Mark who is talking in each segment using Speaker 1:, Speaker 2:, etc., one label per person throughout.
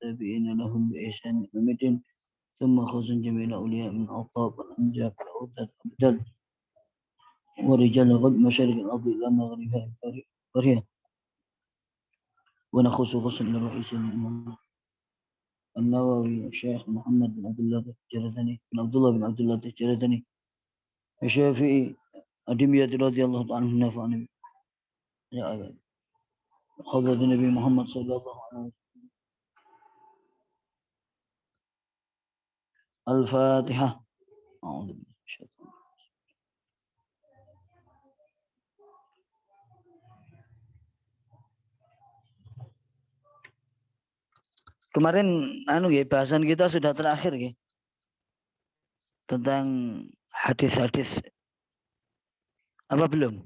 Speaker 1: والتابعين لهم بإحسان إلى يوم الدين ثم خصوصا جميع الأولياء من أوصاف والأنجاب والعودة والأبدال ورجال غد مشارق الأرض إلى مغربها البرية ونخص خصوصا إلى رئيس الإمام النووي الشيخ محمد بن عبد الله الجردني بن عبد الله الجردني الشافعي الدمياط رضي الله عنه ونفعنا يا حضرة النبي محمد صلى الله عليه وسلم. الفاتحة. أعوذ بالله من الشيطان. Kemarin bahasan kita sudah terakhir ya. Tentang hadis-hadis. Apa belum?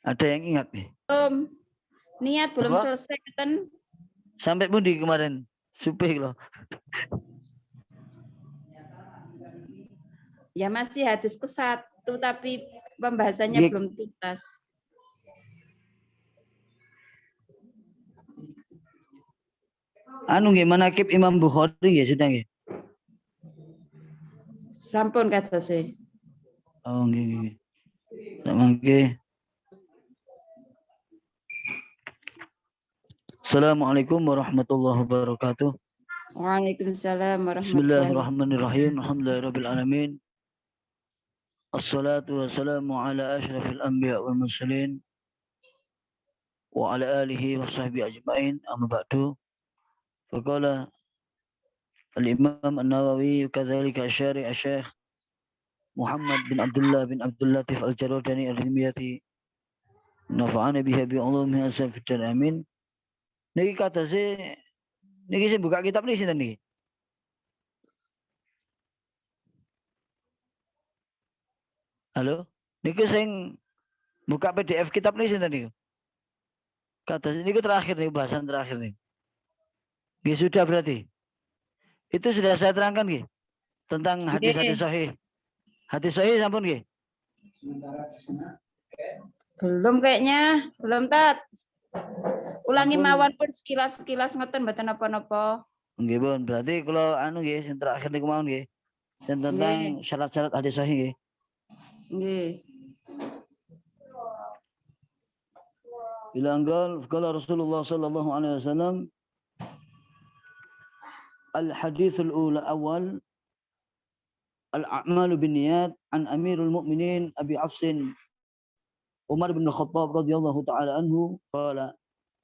Speaker 1: Ada yang ingat nih?
Speaker 2: Belum. Niat belum selesai kan?
Speaker 1: Sampai pun di kemarin supih loh.
Speaker 2: Ya masih hadis ke-1 tapi pembahasannya belum tuntas.
Speaker 1: Manaqib Imam Bukhari ya sudah nggih.
Speaker 2: Sampun kata saya.
Speaker 1: Oh nggih. Nggih. Assalamualaikum warahmatullahi wabarakatuh.
Speaker 2: Waalaikumsalam warahmatullahi wabarakatuh.
Speaker 1: Bismillahirrahmanirrahim. Alhamdulillahirabbil alamin. Assalatu wassalamu ala asyrafil anbiya wal mursalin wa ala alihi wa sahbihi ajma'in. Amma ba'du. Faqala al-Imam An-Nawawi kadzalika asy-syari' asy-Syaikh Muhammad bin Abdullah bin Abdul Latif Al-Jarodani Al-Rimiyati nafa'ana biha bi ulumihi as-safid amin. Niki kata niki saya buka kitab niki sinten niki? Halo? Niki sing buka PDF kitab niki sinten niki? Kata niki terakhir nih bahasan terakhir nih. Nggih sudah berarti. Itu sudah saya terangkan nggih tentang hadis-hadis sahih. Hadis sahih sampun nggih?
Speaker 2: Belum kayaknya, belum Tat. Ulangi mawon pun sekilas ngeten mboten napa-napa.
Speaker 1: Nggih, Bun. Berarti kalau nggih sing terakhir niku mawon nggih. Tentang syarat-syarat hadis sahih nggih.
Speaker 2: Nggih.
Speaker 1: Ila qala Rasulullah sallallahu alaihi wasallam al-hadits al-awwal al-a'malu binniyat an Amirul Mukminin Abi Hafsin Umar bin Khattab radhiyallahu ta'ala anhu qala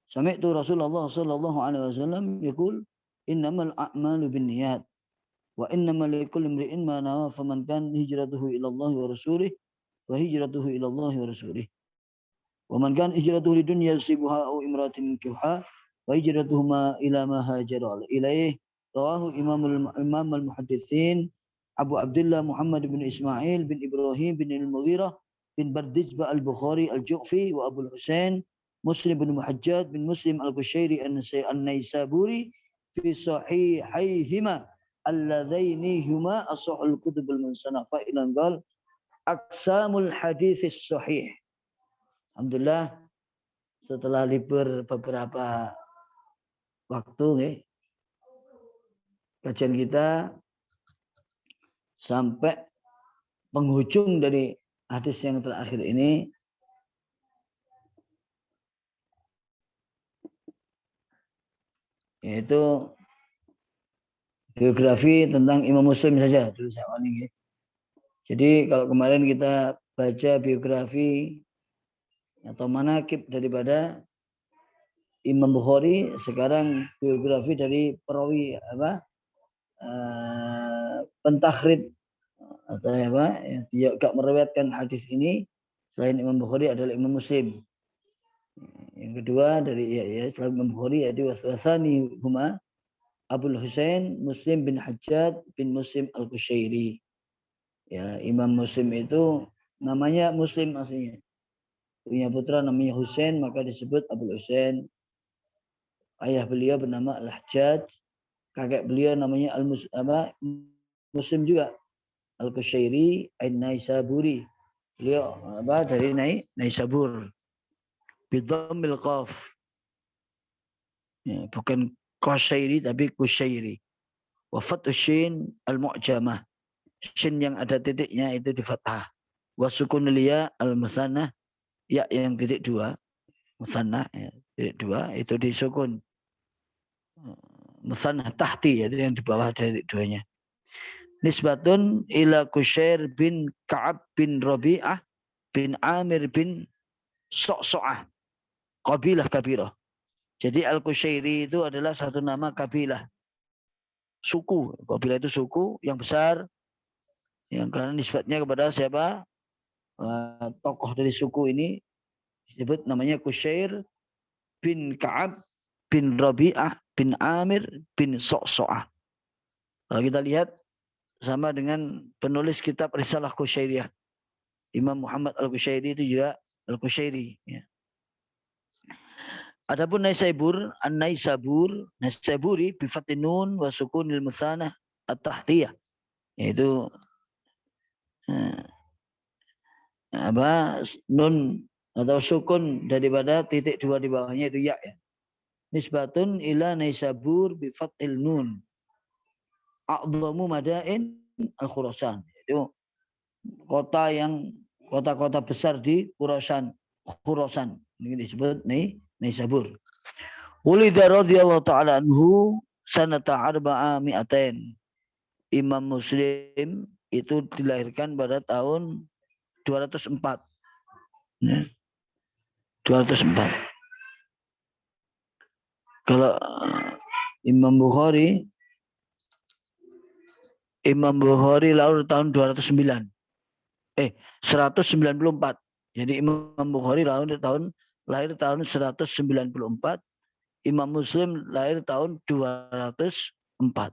Speaker 1: sami'tu Rasulullah sallallahu alaihi wasallam yaqul innamal a'malu binniyat wa innamal likulli imri'in ma nawa faman kan hijratuhu ila Allah wa rasulih wa hijratuhu ila Allah wa rasulih wa man kan hijratuhu lidunya yusibuha aw imratin yankihuha wa hijratuhu ma ila ma hajara ilaih rawahu imam al-muhadditsin Abu Abdullah Muhammad bin Ismail bin Ibrahim bin Al-Mughirah bin Bardizbah Al-Bukhari Al-Ju'fi wa Abu Husain Muslim bin Muhajjad bin Muslim Al-Qushairi An-Naisaburi fi sahihayhima alladzaini huma as-sahihul kutubul musannafa ila qal aqsamul haditsis sahih. Alhamdulillah setelah libur beberapa waktu nggih kajian kita sampai penghujung dari hadis yang terakhir ini yaitu biografi tentang Imam Muslim saja dulu saya awali. Jadi kalau kemarin kita baca biografi atau manaqib daripada Imam Bukhari, sekarang biografi dari perawi pentakhrid atau yang dia gak meriwayatkan hadis ini selain Imam Bukhari adalah Imam Muslim. Yang kedua dari selain Imam Bukhari yaitu wasani huma Abul Husain Muslim bin Hajjaj bin Muslim Al-Qushairi. Ya, Imam Muslim itu namanya Muslim aslinya. Punya putra namanya Husain maka disebut Abul Husain. Ayah beliau bernama Al-Hajjaj, kakek beliau namanya Muslim juga. Al-Qushairi An-Naisaburi. Beliau dari Naisabur. Bidhammil qaf. Ya, bukan Qasyairi tapi Kusyairi. Wa fathu syin al-mu'jamah. Syin yang ada titiknya itu di fathah. Wa sukunul ya al-musannah, ya yang titik dua, musannah ya, titik dua itu disukun. Musannah tahti yaitu yang di bawah titik duanya. Nisbatun ila Kusyair bin Ka'ab bin Rabi'ah bin Amir bin So'so'ah. Qabilah kabirah. Jadi Al-Kusyairi itu adalah satu nama kabilah. Suku. Kabilah itu suku yang besar. Yang karena nisbatnya kepada siapa? Tokoh dari suku ini disebut namanya Kusyair bin Ka'ab bin Rabi'ah bin Amir bin So'so'ah. Kalau kita lihat sama dengan penulis kitab Risalah Kusyairiyah. Imam Muhammad Al-Kusyairi itu juga Al-Kusyairi. Ya. Adapun Naisabur, An-Naisabur, Naisaburi bi fatin nun wa sukunil mutsanah at-tahtiyah. Yaitu nun atau sukun daripada titik dua di bawahnya itu ya. Nisbatun ila Naisabur bi fathil nun. A'dhamu madain al-Khurasan. Itu kota-kota besar di Khurasan. Ini disebut Naisabur. Ulida radhiyallahu ta'ala anhu sanata arba'a mi'atain. Imam Muslim itu dilahirkan pada tahun 204. Ya. 204. Kalau Imam Bukhari lahir tahun 209. 194. Jadi Imam Bukhari lahir tahun 194. Imam Muslim lahir tahun 204.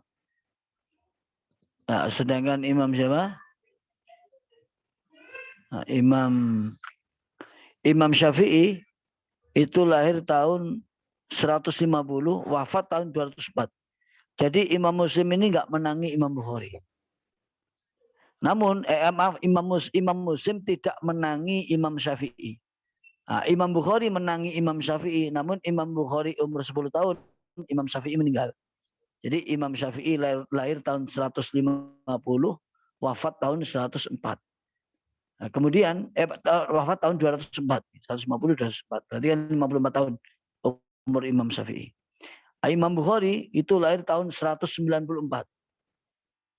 Speaker 1: Nah, sedangkan Imam siapa? Nah, Imam Syafi'i itu lahir tahun 150, wafat tahun 204. Jadi Imam Muslim ini nggak menangi Imam Bukhari. Namun Imam Muslim tidak menangi Imam Syafi'i. Nah, Imam Bukhari menangi Imam Syafi'i, namun Imam Bukhari umur 10 tahun, Imam Syafi'i meninggal. Jadi Imam Syafi'i lahir tahun 150, wafat tahun 104. Nah, kemudian wafat tahun 204, 150 204. Berarti kan 54 tahun umur Imam Syafi'i. Imam Bukhari itu lahir tahun 194.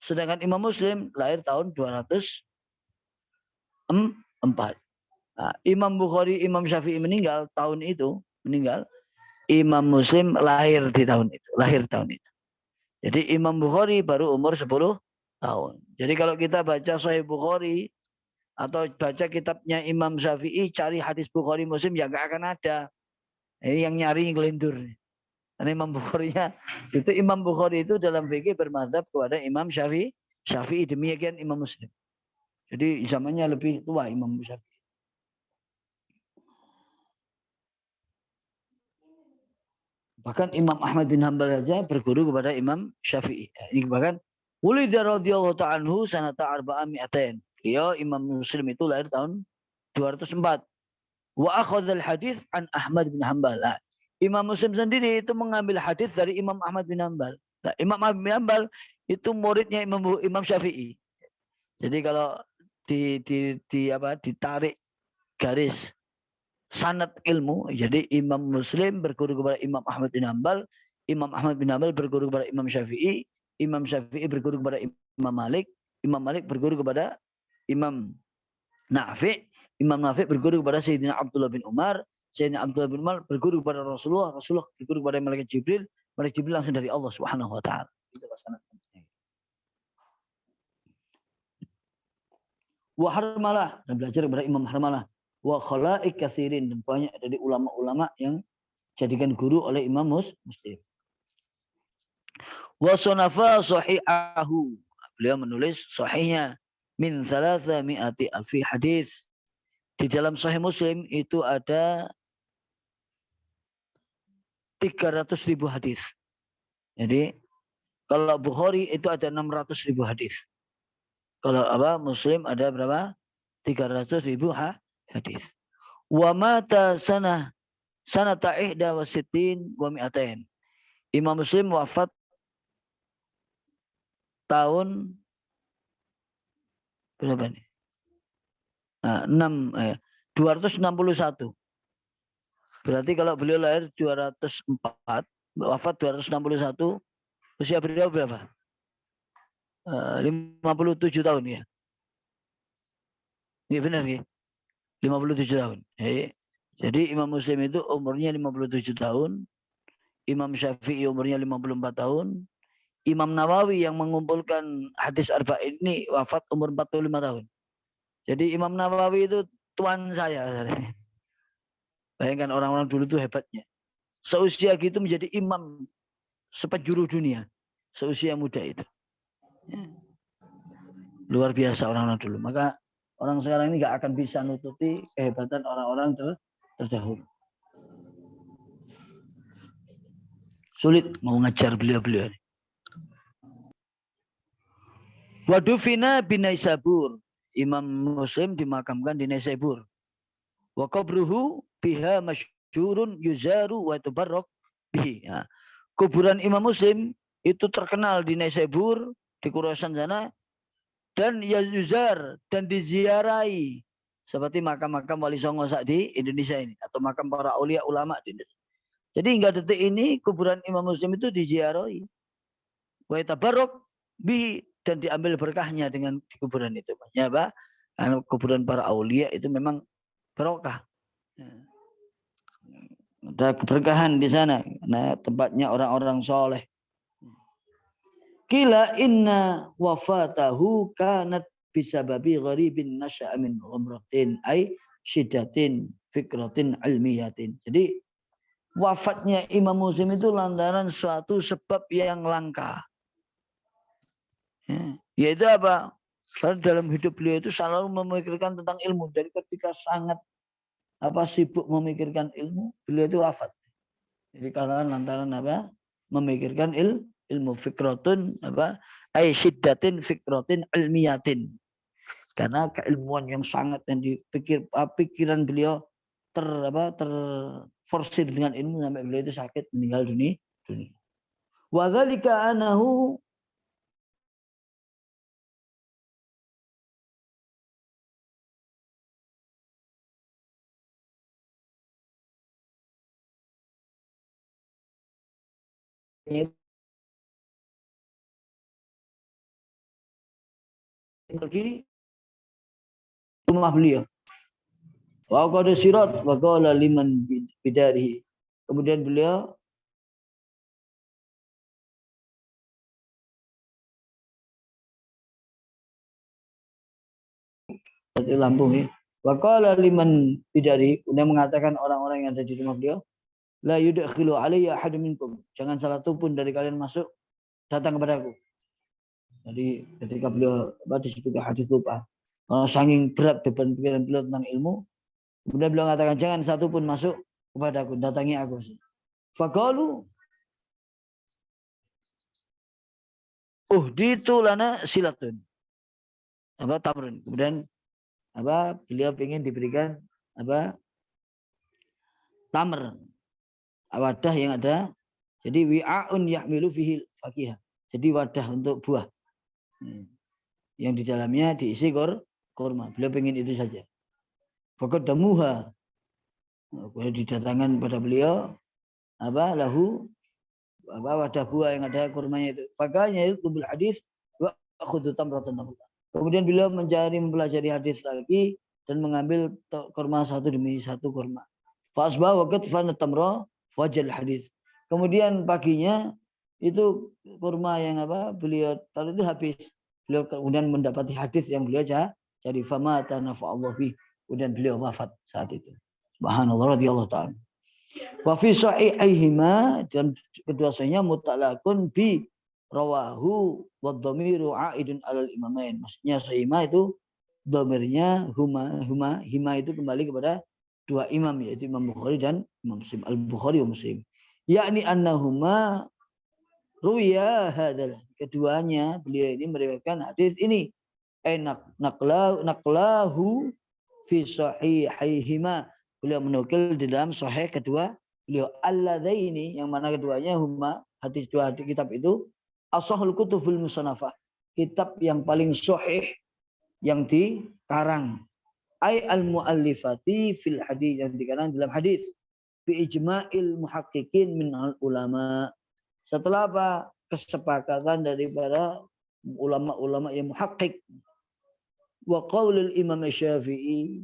Speaker 1: Sedangkan Imam Muslim lahir tahun 204. Nah, Imam Bukhari, Imam Syafi'i meninggal tahun itu, Imam Muslim lahir tahun itu. Jadi Imam Bukhari baru umur 10 tahun. Jadi kalau kita baca Sahih Bukhari atau baca kitabnya Imam Syafi'i, cari hadis Bukhari Muslim ya nggak akan ada. Ini yang nyari ngelindur. Karena Imam Bukhari itu dalam fikih bermadzhab kepada Imam Syafi'i, demikian Imam Muslim. Jadi zamannya lebih tua Imam Syafi'i. Bahkan Imam Ahmad bin Hanbal saja berguru kepada Imam Syafi'i. Ini bahkan Ulida radhiyallahu ta'ala anhu sanata arba'a mi'atain. Imam Muslim itu lahir tahun 204. Wa akhadhal hadis an Ahmad bin Hanbal. Imam Muslim sendiri itu mengambil hadis dari Imam Ahmad bin Hanbal. Nah, Imam Ahmad bin Hanbal itu muridnya Imam Syafi'i. Jadi kalau ditarik garis sanad ilmu, jadi Imam Muslim berguru kepada Imam Ahmad bin Hanbal, Imam Ahmad bin Hanbal berguru kepada Imam Syafi'i, Imam Syafi'i berguru kepada Imam Malik, Imam Malik berguru kepada Imam Nafi', Imam Nafi' berguru kepada Sayyidina Abdullah bin Umar, Sayyidina Abdullah bin Umar berguru kepada Rasulullah, Rasulullah berguru kepada Malaikat Jibril, Malaikat Jibril langsung dari Allah Subhanahu wa taala. Itu sanadnya. Wa Harmalah, dan belajar kepada Imam Harmalah. Wa khalaik katsirin, dan banyak dari ulama-ulama yang jadikan guru oleh Imam Muslim. Wa sunafa sahihahu, beliau menulis sahihnya min 300 alfi hadis. Di dalam Sahih Muslim itu ada 300.000 hadis. Jadi kalau Bukhari itu ada 600.000 hadis. Kalau Muslim ada berapa? 300.000 hadis. Wa mata sanata ihda wa sittin wa mi'atain. Imam Muslim wafat tahun berapa nih? 261. Berarti kalau beliau lahir 204, wafat 261, usia beliau berapa? 57 tahun ya. Iya benar ya. 57 tahun. Jadi Imam Muslim itu umurnya 57 tahun, Imam Syafi'i umurnya 54 tahun, Imam Nawawi yang mengumpulkan hadis arba'in ini wafat umur 45 tahun. Jadi Imam Nawawi itu tuan saya. Bayangkan orang-orang dulu itu hebatnya. Seusia gitu menjadi imam sepenjuru dunia. Seusia muda itu. Ya. Luar biasa orang-orang dulu. Maka orang sekarang ini nggak akan bisa nutupi kehebatan orang-orang terdahulu. Sulit mau ngajar beliau-beliau. Wadufina bin Naisabur. Imam Muslim dimakamkan di Naisabur. Wa qabruhu biha masyhurun yuzaru wa tubarrak bihi. Ya. Kuburan Imam Muslim itu terkenal di Naisabur, di Khurasan sana, dan yuzar dan diziarahi seperti makam-makam Wali Songo saat di Indonesia ini atau makam para aulia ulama di Indonesia. Jadi hingga detik ini kuburan Imam Muslim itu diziarahi. Wa tabarruk bihi dan diambil berkahnya dengan kuburan itu. Maksudnya apa? Karena kuburan para aulia itu memang barokah. Ada keberkahan di sana. Nah, tempatnya orang-orang soleh. Kila inna wafatahu kanat bisababi gharibin nasya'a min umratin ay syiddatin fikratin ilmiyatin. Jadi wafatnya Imam Muslim itu lantaran suatu sebab yang langka. Yaitu apa? Karena dalam hidup beliau itu selalu memikirkan tentang ilmu. Dari ketika sangat sibuk memikirkan ilmu, beliau itu wafat. Jadi karena lantaran apa? Memikirkan ilmu fikratun ay syiddatin fikratin ilmiyatin. Karena keilmuan yang sangat yang pikiran beliau terforsir dengan ilmu sampai beliau itu sakit meninggal dunia. Wa dzalika anahu pergi rumah beliau. Wa qad sirat wa qala liman bidarihi. Kemudian beliau di Lampung ya. Wa qala liman bidarihi, kemudian mengatakan orang-orang yang ada di rumah beliau, la yudkhilu alayya ahadun minkum. Jangan salah satu pun dari kalian masuk datang kepadaku. Jadi ketika beliau disebut hadis lupa, saking berat beban pikiran beliau tentang ilmu, kemudian beliau mengatakan jangan satu pun masuk kepadaku, datangi aku. Faqalu uhditu lana silatun. Tamrun. Kemudian beliau ingin diberikan tamr, wadah yang ada. Jadi wi'aun yahmilu fihi fakihah. Jadi wadah untuk buah. Yang di dalamnya diisi kurma. Beliau ingin itu saja. Fakat damuha. Didatangkan pada beliau lahu wadah buah yang ada kurmanya itu. Fakahnya itu bil hadis wa khudhu tamratan. Kemudian beliau mempelajari hadis lagi dan mengambil kurma satu demi satu kurma. Fasbah waqt fan tamra wajal hadis. Kemudian paginya itu kurma yang beliau tadi itu habis. Beliau kemudian mendapati hadis yang beliau cari fama tanafa'allahu bih. Kemudian beliau wafat saat itu. Subhanallah radhiyallahu ta'ala. Wa fi sahihaihima, dalam kedua sahihnya mutlaqun bi rawahu wa dhamiru aidun alal imamain. Maksudnya sahihah itu dhamirnya hima itu kembali kepada dua imam, yaitu Imam Bukhari dan Imam Muslim, Al-Bukhari wa Muslim. Yakni annahuma ruya hadzal. Keduanya beliau ini meriwayatkan hadis ini. Naqlahu fi sahihaihima. Beliau menukil di dalam sahih kedua beliau, alladzaini, yang mana keduanya huma hadis dua hadis kitab itu as-sahihul kutubul musannafah, kitab yang paling sahih yang dikarang. Ai al-muallifati fil hadis, yang dikarang dalam hadis. Bi ijma'il muhaqqiqin min ulama. Setelah apa? Kesepakatan dari para ulama-ulama yang muhaqqiq. Wa qaulul Imam Syafi'i.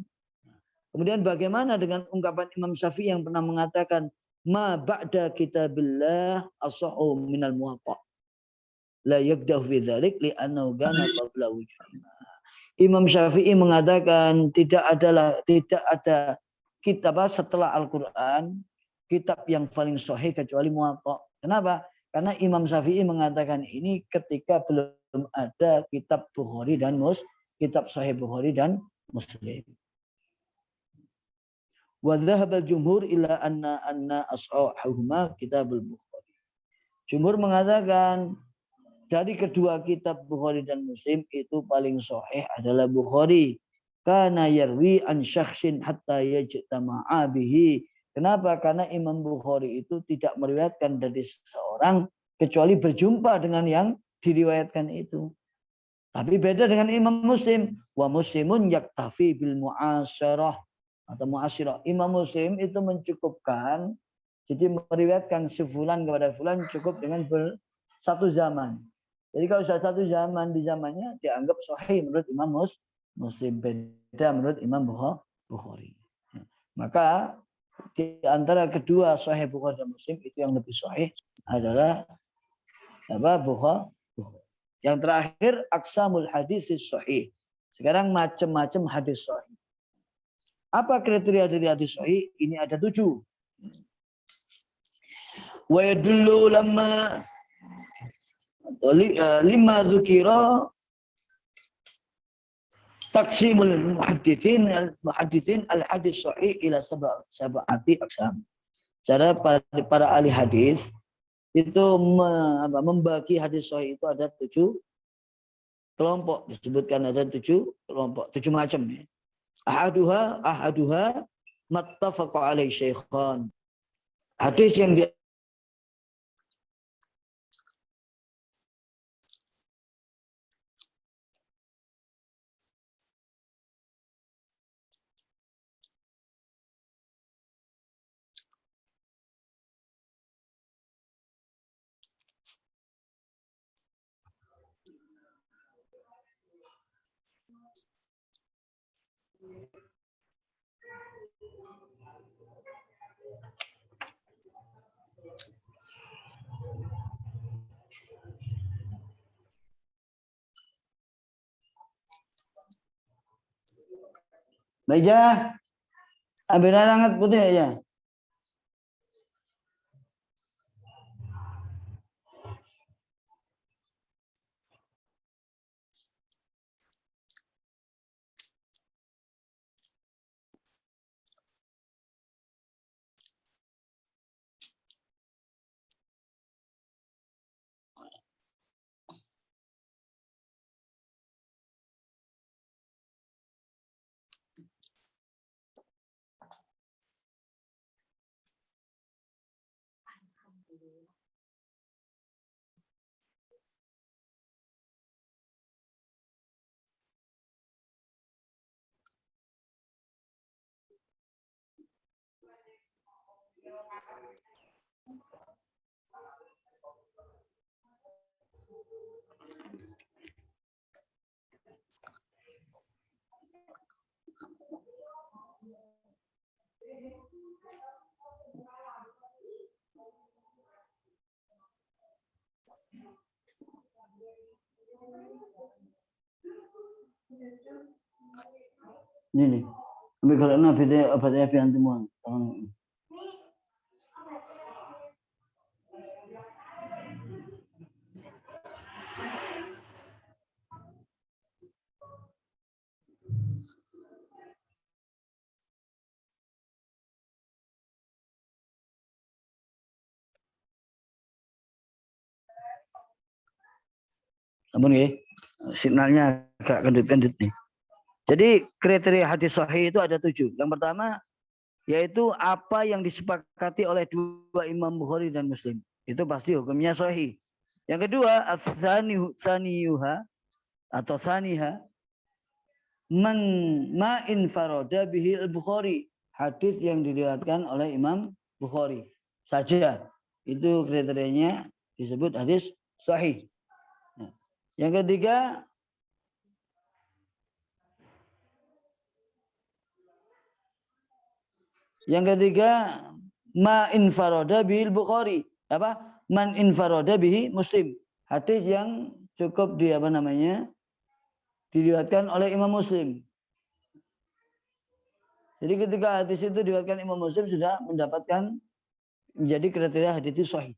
Speaker 1: Kemudian bagaimana dengan ungkapan Imam Syafi'i yang pernah mengatakan ma ba'da kitabillah as-sahhu minal muwatta. La yaqdahu fi dzalik li'annahu kana qablahu jama'. Imam Syafi'i mengatakan tidak ada kitab setelah Al-Qur'an kitab yang paling sahih kecuali Muwatta. Kenapa? Karena Imam Syafi'i mengatakan ini ketika belum ada kitab Bukhari dan kitab Sahih Bukhari dan Muslim. Wa dhahaba al-jumhur ila anna ashahuma kitabul Bukhari. Jumhur mengatakan dari kedua kitab Bukhari dan Muslim itu paling sahih adalah Bukhari. Kana yarwi an syakhsin hatta yajtama'a bihi. Kenapa? Karena Imam Bukhari itu tidak meriwayatkan dari seseorang kecuali berjumpa dengan yang diriwayatkan itu. Tapi beda dengan Imam Muslim. Wa muslimun yaktafi bil mu'asyarah atau mu'asyirah. Imam Muslim itu mencukupkan, jadi meriwayatkan si fulan kepada fulan cukup dengan satu zaman. Jadi kalau sudah satu zaman, di zamannya dianggap sahih menurut Imam Muslim, beda menurut Imam Bukhari. Maka di antara kedua sahih Bukhari dan Muslim itu yang lebih sahih adalah Bukhari. Yang terakhir aqsamul hadis sahih. Sekarang macam-macam hadis sahih. Apa kriteria dari hadis sahih? Ini ada 7. Wa yadullu lamma lima dzukira taqsimul muhadditsin al-hadis sahih ila sab'ati aqsam. Cara para ahli hadis itu membagi hadis sahih itu ada 7 kelompok, disebutkan ada 7 kelompok, 7 macam ya. Ahaduha mattafaqa alaihi syaikhan. Hadis yang Meja, ambil hangat putih aja. Ini nih. Ambil kalau video obat Evian temuan. Ampun ya, signalnya agak kendut-kendut nih. Jadi kriteria hadis sahih itu ada 7. Yang pertama yaitu apa yang disepakati oleh dua Imam Bukhari dan Muslim. Itu pasti hukumnya sahih. Yang kedua, as-saniyuha atau saniha man ma infarada bihi al-Bukhari. Hadis yang diriwayatkan oleh Imam Bukhari saja. Itu kriterianya disebut hadis sahih. Nah, yang ketiga, ma infarada bihi al-Bukhari. Apa? Man infarada bihi Muslim. Hadis yang cukup diriwayatkan oleh Imam Muslim. Jadi ketika hadis itu diriwayatkan Imam Muslim sudah mendapatkan menjadi kriteria hadis itu sahih.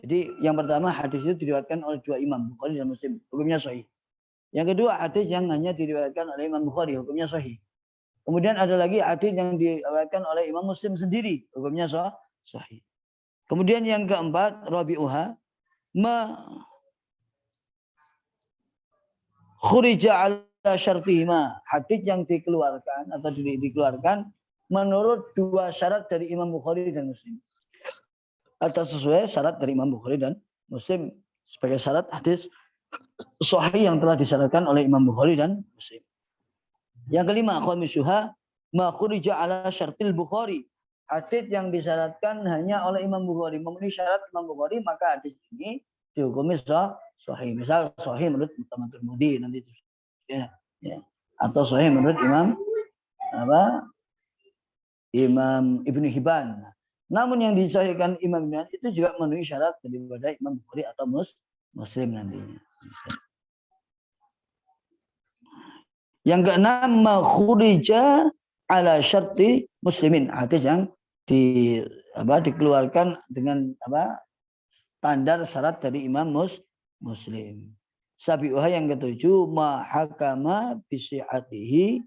Speaker 1: Jadi yang pertama hadis itu diriwayatkan oleh dua imam, Bukhari dan Muslim, hukumnya sahih. Yang kedua hadis yang hanya diriwayatkan oleh Imam Bukhari, hukumnya sahih. Kemudian ada lagi hadis yang diriwayatkan oleh Imam Muslim sendiri, hukumnya sahih. Kemudian yang keempat, rabi'uha ma khurija ala syartihima, hadis yang dikeluarkan atau dikeluarkan menurut dua syarat dari Imam Bukhari dan Muslim. Atau sesuai syarat dari Imam Bukhari dan Muslim sebagai syarat hadis sahih yang telah disyaratkan oleh Imam Bukhari dan Muslim. Yang kelima, khamisuha ma khurija ala syartil Bukhari. Hadis yang disyaratkan hanya oleh Imam Bukhari, memenuhi syarat Imam Bukhari, maka hadis ini dihukumi sahih. Misal sahih menurut Tirmidzi nanti itu. Ya. Atau sahih menurut Imam Ibnu Hibban. Namun yang disahihkan Imam Ibnu itu juga memenuhi syarat daripada Imam Bukhari atau Muslim nantinya. Yang keenam, khurija ala syarti muslimin. Hadis yang dikeluarkan dengan standar syarat dari Imam Muslim. Sabi'uha yang ketujuh, ma hakama bisihatihi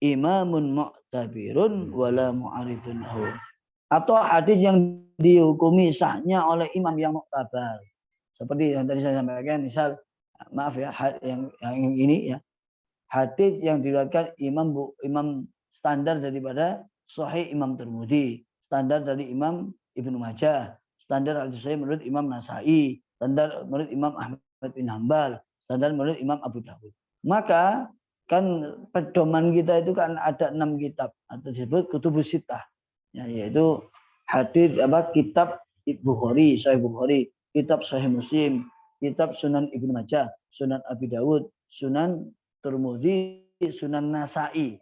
Speaker 1: imamun mu'tabirun wala mu'aridun lahu. Atau hadis yang dihukumi sahnya oleh imam yang muktabar. Seperti yang tadi saya sampaikan, misal maaf ya, yang ini ya. Hadis yang diriwayatkan imam standar daripada sahih Imam Tirmidzi, standar dari Imam Ibnu Majah, standar hadis sahih menurut Imam Nasai, standar menurut Imam Ahmad bin Hanbal, standar menurut Imam Abu Dawud. Maka kan pedoman kita itu kan ada 6 kitab atau disebut kutubus sittah. Ya, yaitu hadis kitab Bukhari, Sahih Bukhari, kitab Sahih Muslim, kitab Sunan Ibnu Majah, Sunan Abi Dawud, Sunan Tirmidzi, Sunan Nasai.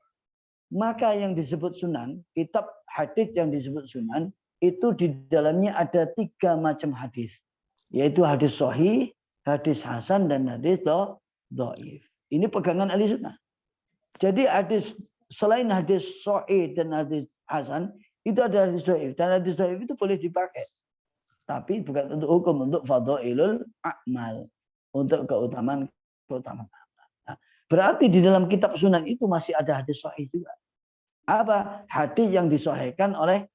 Speaker 1: Maka yang disebut sunan, kitab hadis yang disebut sunan, itu di dalamnya ada 3 macam hadis. Yaitu hadis sahih, hadis hasan, dan hadis dhaif. Ini pegangan ahli sunnah. Jadi selain hadis sahih dan hadis hasan, itu ada hadis dhaif. Dan hadis dhaif itu boleh dipakai. Tapi bukan untuk hukum, untuk fadhailul a'mal. Untuk keutamaan amal. Nah, berarti di dalam kitab sunan itu masih ada hadis sahih juga. Apa? Hadis yang disahihkan oleh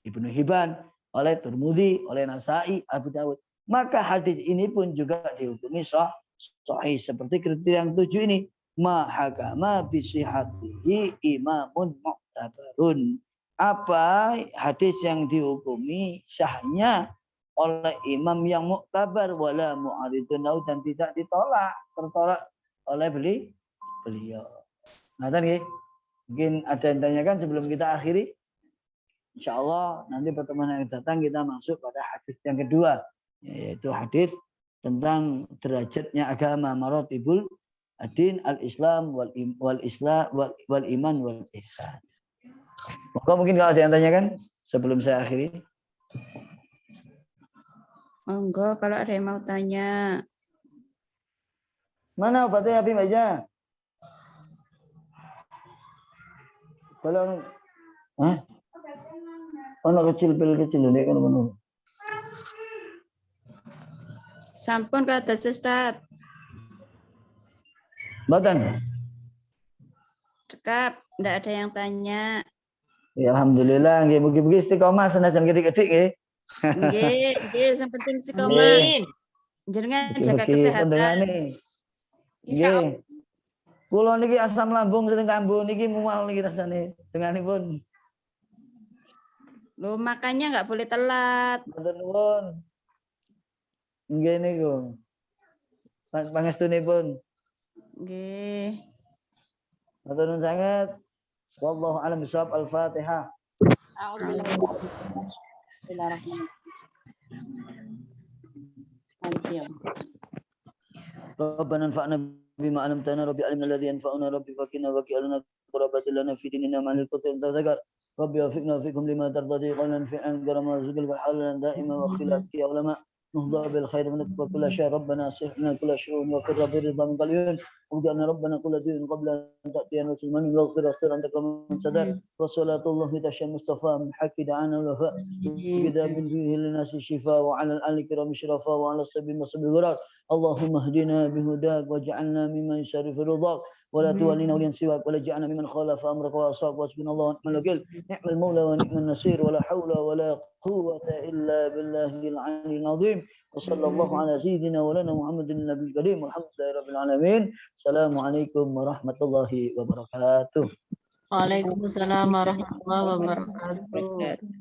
Speaker 1: Ibnu Hibban, oleh Tirmidzi, oleh Nasai, Abu Dawud. Maka hadis ini pun juga dihukumi sahih. Seperti kriteria yang 7 ini. Ma hakama bisihatihi imamun mu'tabarun. Apa hadis yang dihukumi sahnya oleh imam yang muktabar wala mu'aridun lahu, dan tidak tertolak oleh beliau. Nah, tadi mungkin ada yang tanyakan sebelum kita akhiri. Insyaallah nanti pertemuan yang datang kita masuk pada hadis yang kedua, yaitu hadis tentang derajatnya agama, maratibul adin, al-Islam wal iman wal ihsan. Maka mungkin kalau ada yang tanyakan sebelum saya akhiri.
Speaker 2: Monggo kalau ada yang mau tanya.
Speaker 1: Mana obatnya Abi Maja? Kalau anak kecil ini kan menurut.
Speaker 2: Sampun kata Ustaz.
Speaker 1: Mboten.
Speaker 2: Cekap, enggak ada yang tanya.
Speaker 1: Ya alhamdulillah, nggih mugi-mugi istiqomah senajan gede-gede nggih.
Speaker 2: Nggih, yang penting istiqomah. Jenengan jaga kesehatan.
Speaker 1: Nggih. Kula niki asam lambung sering kambuh niki mual niki rasane. Denganipun.
Speaker 2: Loh, makanya enggak boleh telat.
Speaker 1: Matur nuwun. Nggih niku. Pangestunipun.
Speaker 2: Nggih.
Speaker 1: Matur nuwun sanget. Wallahu a'lam bishawab. Al-Fatihah. ربنا انفعنا بما علمتنا ربي علمنا الذي ينفعنا ربي فكنا وكلنا قربة لنا في ديننا مع الكثير تذكر ربي وفقنا وفيكم لما ترضى قولا فعلا كرما رزق وحالا دائما وخلافك يا علماء نهضى بالخير منك وكل شيء ربنا اصلحنا كل شؤون وقر برضا من قليل وجعلنا ربنا كل دين قبل ان تاتينا مسلمان واغفر اغفر انت كما صدر وصلاه الله تشاء المصطفى من حق دعانا الوفاء كتاب فيه للناس الشفاء وعلى الال الكرام الشرفاء وعلى الصبي المصب الغرار اللهم اهدنا بهداك واجعلنا ممن يشرف رضاك ولا تولنا وليا سواك ولا جعلنا ممن خالف امرك واصاك وحسبنا الله ونعم الوكيل نعم المولى ونعم النصير ولا حول ولا قوه الا بالله العلي العظيم وصلى الله على سيدنا ولنا محمد النبي الكريم والحمد لله رب العالمين السلام عليكم ورحمه الله وبركاته.
Speaker 3: Waalaikumsalam warahmatullahi wabarakatuh.